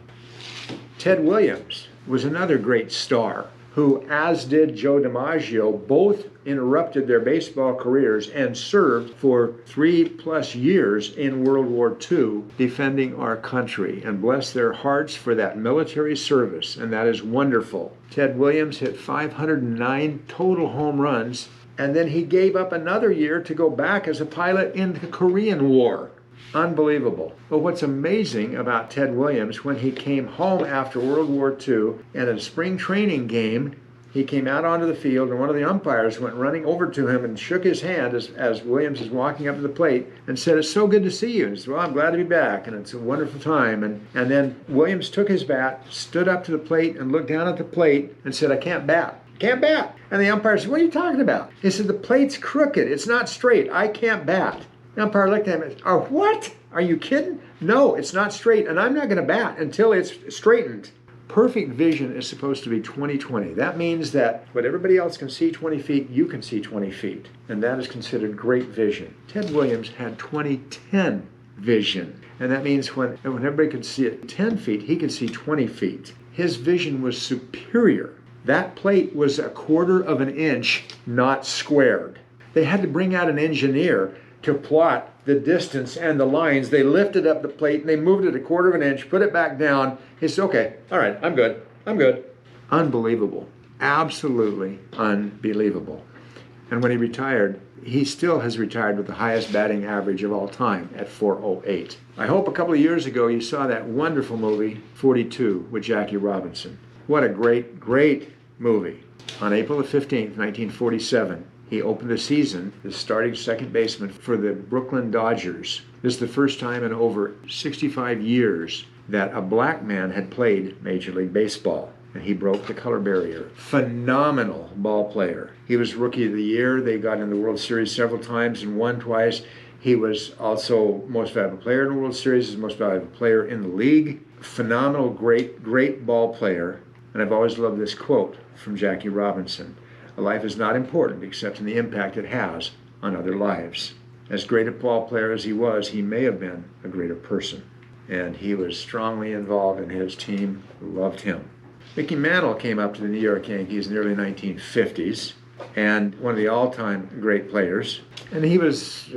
Ted Williams was another great star who, as did Joe Dimaggio, both interrupted their baseball careers and served for 3+ years in World War II defending our country. And bless their hearts for that military service, and that is wonderful. Ted Williams hit 509 total home runs, and then he gave up another year to go back as a pilot in the Korean War. Unbelievable. But what's amazing about Ted Williams, when he came home after World War II, in a spring training game, he came out onto the field, and one of the umpires went running over to him and shook his hand as Williams is walking up to the plate and said, "It's so good to see you." And he said, "Well, I'm glad to be back, and it's a wonderful time." And then Williams took his bat, stood up to the plate, and looked down at the plate and said, "I can't bat. Can't bat." And the umpire said, "What are you talking about?" He said, "The plate's crooked. It's not straight. I can't bat." The umpire looked at him and said, "Oh, what? Are you kidding? No, it's not straight, and I'm not going to bat until it's straightened." Perfect vision is supposed to be 20/20. That means that what everybody else can see 20 feet, you can see 20 feet. And that is considered great vision. Ted Williams had 20/10 vision. And that means when everybody could see it 10 feet, he could see 20 feet. His vision was superior. That plate was 1/4 of an inch, not squared. They had to bring out an engineer to plot the distance and the lines. They lifted up the plate and they moved it 1/4 of an inch, put it back down. He said, "Okay, all right, I'm good. Unbelievable. Absolutely unbelievable. And when he retired, he still has retired with the highest batting average of all time at .408. I hope a couple of years ago you saw that wonderful movie, 42, with Jackie Robinson. What a great, great movie. On April 15th, 1947, he opened the season as starting second baseman for the Brooklyn Dodgers. This is the first time in over 65 years that a black man had played Major League Baseball, and he broke the color barrier. Phenomenal ball player. He was Rookie of the Year. They got in the World Series several times and won twice. He was also Most Valuable Player in the World Series, his Most Valuable Player in the league. Phenomenal, great, great ball player. And I've always loved this quote from Jackie Robinson. "A life is not important except in the impact it has on other lives." As great a ball player as he was, he may have been a greater person. And he was strongly involved, and his team loved him. Mickey Mantle came up to the New York Yankees in the early 1950s, and one of the all-time great players. And he was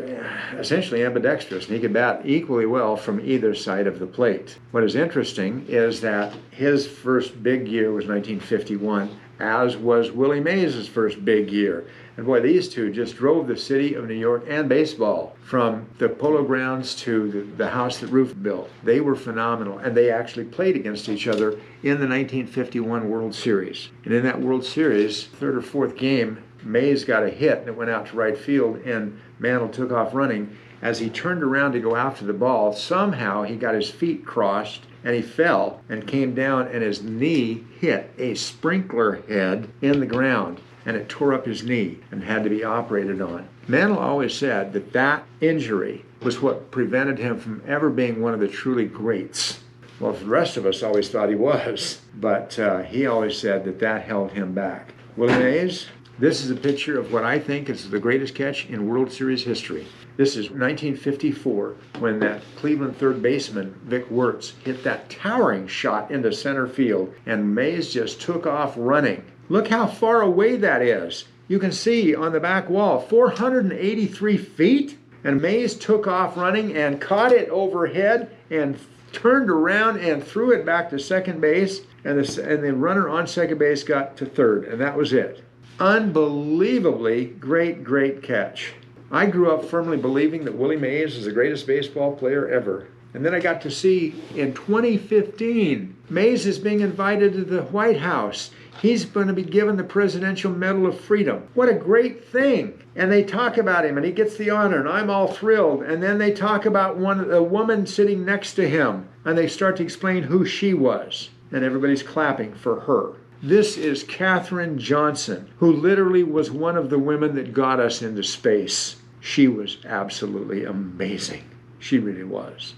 essentially ambidextrous, and he could bat equally well from either side of the plate. What is interesting is that his first big year was 1951, as was Willie Mays' first big year. And boy, these two just drove the city of New York and baseball from the Polo Grounds to the house that Ruth built. They were phenomenal, and they actually played against each other in the 1951 World Series. And in that World Series, third or fourth game, Mays got a hit and it went out to right field, and Mantle took off running. As he turned around to go after the ball, somehow he got his feet crossed and he fell and came down, and his knee hit a sprinkler head in the ground, and it tore up his knee and had to be operated on. Mantle always said that that injury was what prevented him from ever being one of the truly greats. Well, the rest of us always thought he was, but he always said that that held him back. Willie Mays. This is a picture of what I think is the greatest catch in World Series history. This is 1954 when that Cleveland third baseman, Vic Wertz, hit that towering shot into center field and Mays just took off running. Look how far away that is. You can see on the back wall, 483 feet. And Mays took off running and caught it overhead and turned around and threw it back to second base. And the runner on second base got to third, and that was it. Unbelievably great catch. I grew up firmly believing that Willie Mays is the greatest baseball player ever. And then I got to see in 2015, Mays is being invited to the White House. He's going to be given the Presidential Medal of Freedom. What a great thing. And they talk about him and he gets the honor and I'm all thrilled. And then they talk about a woman sitting next to him and they start to explain who she was. And everybody's clapping for her. This is Katherine Johnson, who literally was one of the women that got us into space. She was absolutely amazing. She really was.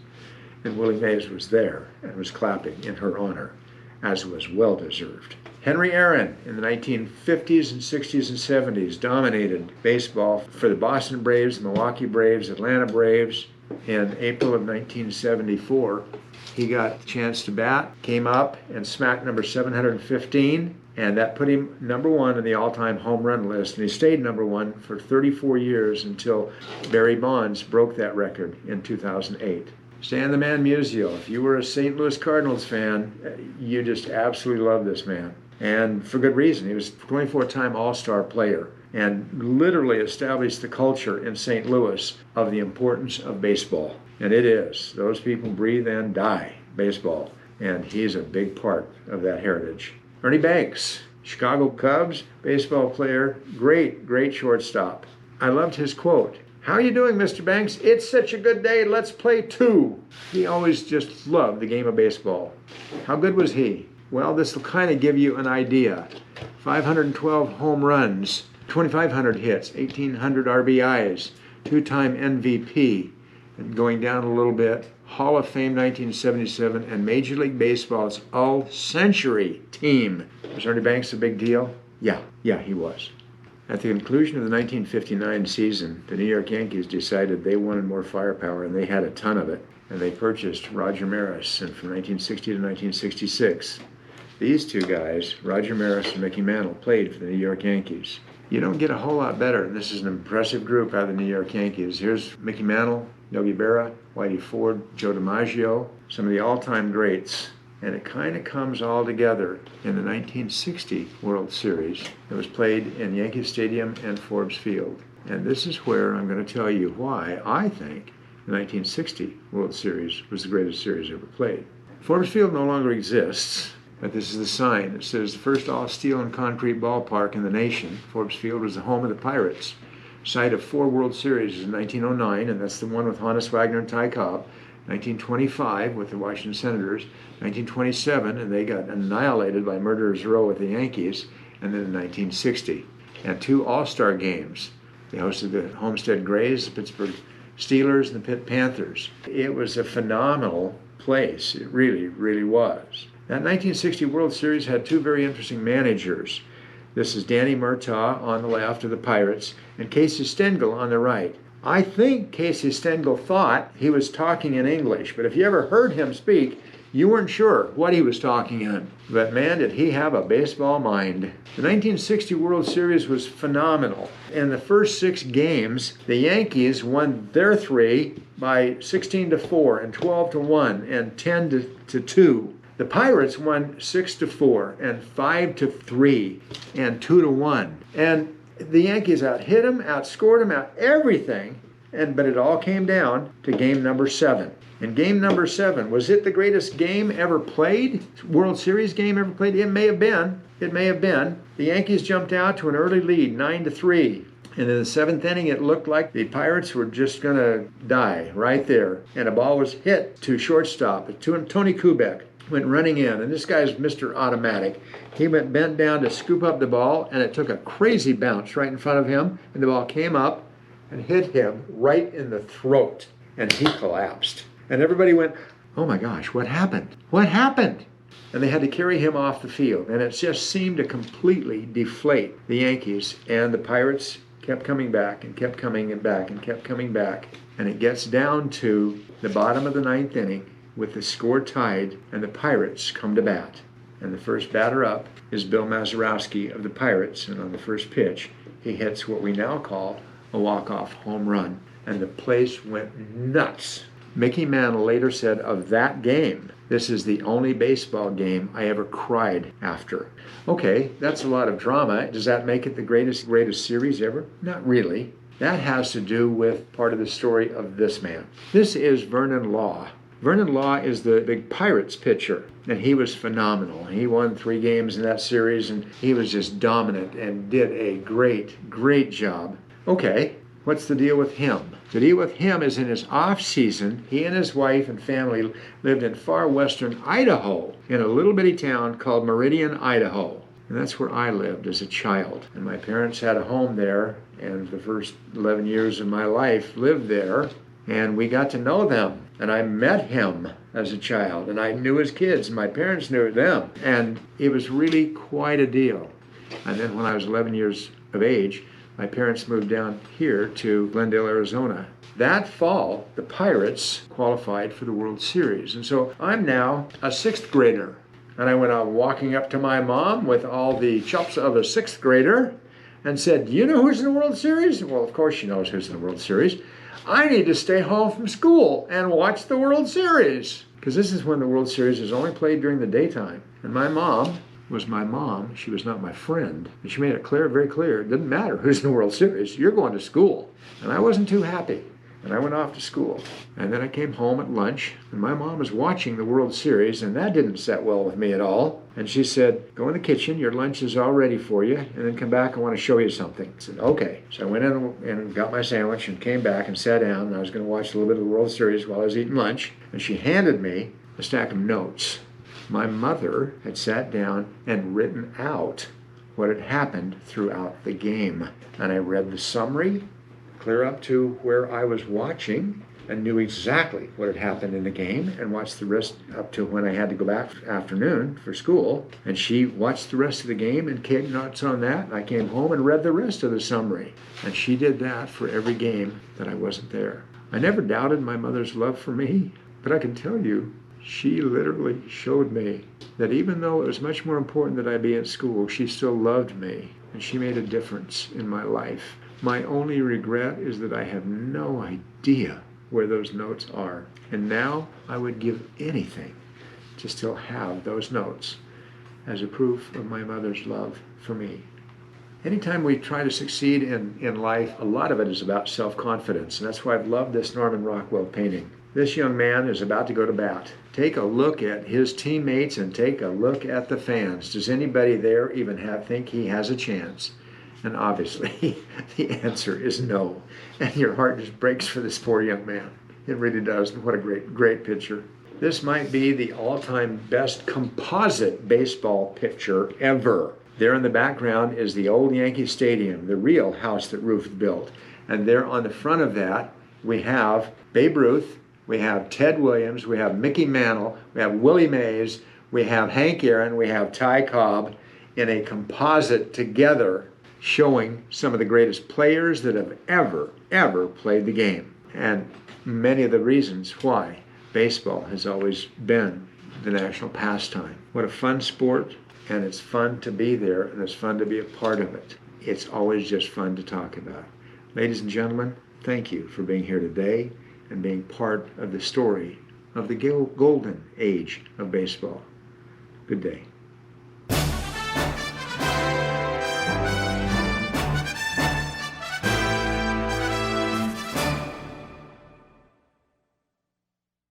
And Willie Mays was there and was clapping in her honor, as was well deserved. Henry Aaron in the 1950s and 60s and 70s dominated baseball for the Boston Braves, Milwaukee Braves, Atlanta Braves. In April of 1974, he got a chance to bat, came up and smacked number 715, and that put him number one in the all-time home run list. And he stayed number one for 34 years until Barry Bonds broke that record in 2008. Stan the Man Musial, if you were a St. Louis Cardinals fan, you just absolutely loved this man. And for good reason. He was a 24-time All-Star player and literally established the culture in St. Louis of the importance of baseball. And it is. Those people breathe and die baseball. And he's a big part of that heritage. Ernie Banks, Chicago Cubs baseball player, great shortstop. I loved his quote. "How are you doing, Mr. Banks? It's such a good day. Let's play two." He always just loved the game of baseball. How good was he? Well, this will kind of give you an idea. 512 home runs, 2,500 hits, 1,800 RBIs, two-time MVP, and going down a little bit, Hall of Fame 1977, and Major League Baseball's all-century team. Was Ernie Banks a big deal? Yeah, he was. At the conclusion of the 1959 season, the New York Yankees decided they wanted more firepower, and they had a ton of it, and they purchased Roger Maris, and from 1960 to 1966, these two guys, Roger Maris and Mickey Mantle, played for the New York Yankees. You don't get a whole lot better. This is an impressive group out of the New York Yankees. Here's Mickey Mantle, Yogi Berra, Whitey Ford, Joe Dimaggio, some of the all-time greats. And it kind of comes all together in the 1960 World Series that was played in Yankee Stadium and Forbes Field. And this is where I'm going to tell you why I think the 1960 World Series was the greatest series ever played. Forbes Field no longer exists, but this is the sign. It says the first all-steel and concrete ballpark in the nation. Forbes Field was the home of the Pirates. Site of 4 World Series in 1909, and that's the one with Honus Wagner and Ty Cobb. 1925 with the Washington Senators. 1927, and they got annihilated by Murderers Row with the Yankees. And then in 1960. And 2 All-Star games. They hosted the Homestead Grays, the Pittsburgh Steelers, and the Pitt Panthers. It was a phenomenal place. It really was. That 1960 World Series had 2 very interesting managers. This is Danny Murtaugh on the left of the Pirates, and Casey Stengel on the right. I think Casey Stengel thought he was talking in English, but if you ever heard him speak, you weren't sure what he was talking in. But man, did he have a baseball mind. The 1960 World Series was phenomenal. In the first 6 games, the Yankees won their 3 by 16-4 and 12-1 and 10-2. The Pirates won 6-4 and 5-3 and 2-1. And the Yankees out-hit them, outscored them, out everything, but it all came down to game number 7. And game number 7, was it the greatest game ever played? World Series game ever played? It may have been. The Yankees jumped out to an early lead, 9-3. And in the 7th inning, it looked like the Pirates were just going to die right there. And a ball was hit to shortstop. Tony Kubek went running in, and this guy's Mr. Automatic. He went bent down to scoop up the ball, and it took a crazy bounce right in front of him, and the ball came up and hit him right in the throat, and he collapsed. And everybody went, "Oh my gosh, what happened? What happened?" and they had to carry him off the field. And it just seemed to completely deflate the Yankees, and the Pirates kept coming back and kept coming back and kept coming back. And it gets down to the bottom of the ninth inning with the score tied, and the Pirates come to bat. And the first batter up is Bill Mazeroski of the Pirates, and on the first pitch, he hits what we now call a walk-off home run. And the place went nuts. Mickey Mantle later said of that game, "This is the only baseball game I ever cried after." Okay, that's a lot of drama. Does that make it the greatest series ever? Not really. That has to do with part of the story of this man. This is Vernon Law. Vernon Law is the big Pirates pitcher, and he was phenomenal. He won 3 games in that series, and he was just dominant and did a great job. Okay, what's the deal with him? The deal with him is in his off season, he and his wife and family lived in far western Idaho in a little bitty town called Meridian, Idaho. And that's where I lived as a child. And my parents had a home there, and the first 11 years of my life lived there. And we got to know them. And I met him as a child, and I knew his kids, and my parents knew them. And it was really quite a deal. And then when I was 11 years of age, my parents moved down here to Glendale, Arizona. That fall, the Pirates qualified for the World Series. And so I'm now a 6th grader. And I went out walking up to my mom with all the chops of a 6th grader and said, "Do you know who's in the World Series?" Well, of course she knows who's in the World Series. "I need to stay home from school and watch the World Series." Because this is when the World Series is only played during the daytime. And my mom was my mom. She was not my friend. And she made it clear, very clear, it didn't matter who's in the World Series. You're going to school. And I wasn't too happy. And I went off to school. And then I came home at lunch, and my mom was watching the World Series, and that didn't set well with me at all. And she said, "Go in the kitchen, your lunch is all ready for you, and then come back, I want to show you something." I said, "Okay." So I went in and got my sandwich and came back and sat down, and I was going to watch a little bit of the World Series while I was eating lunch. And she handed me a stack of notes. My mother had sat down and written out what had happened throughout the game. And I read the summary clear up to where I was watching and knew exactly what had happened in the game, and watched the rest up to when I had to go back afternoon for school. And she watched the rest of the game and gave notes on that. And I came home and read the rest of the summary. And she did that for every game that I wasn't there. I never doubted my mother's love for me, but I can tell you, she literally showed me that even though it was much more important that I be in school, she still loved me, and she made a difference in my life. My only regret is that I have no idea where those notes are. And now I would give anything to still have those notes as a proof of my mother's love for me. Anytime we try to succeed in life, a lot of it is about self-confidence. And that's why I've loved this Norman Rockwell painting. This young man is about to go to bat. Take a look at his teammates and take a look at the fans. Does anybody there even think he has a chance? And obviously, the answer is no. And your heart just breaks for this poor young man. It really does. And what a great picture. This might be the all-time best composite baseball picture ever. There in the background is the old Yankee Stadium, the real house that Ruth built. And there on the front of that, we have Babe Ruth, we have Ted Williams, we have Mickey Mantle, we have Willie Mays, we have Hank Aaron, we have Ty Cobb in a composite together, showing some of the greatest players that have ever played the game. And many of the reasons why baseball has always been the national pastime. What a fun sport, and it's fun to be there, and it's fun to be a part of it. It's always just fun to talk about. Ladies and gentlemen, thank you for being here today and being part of the story of the golden age of baseball. Good day.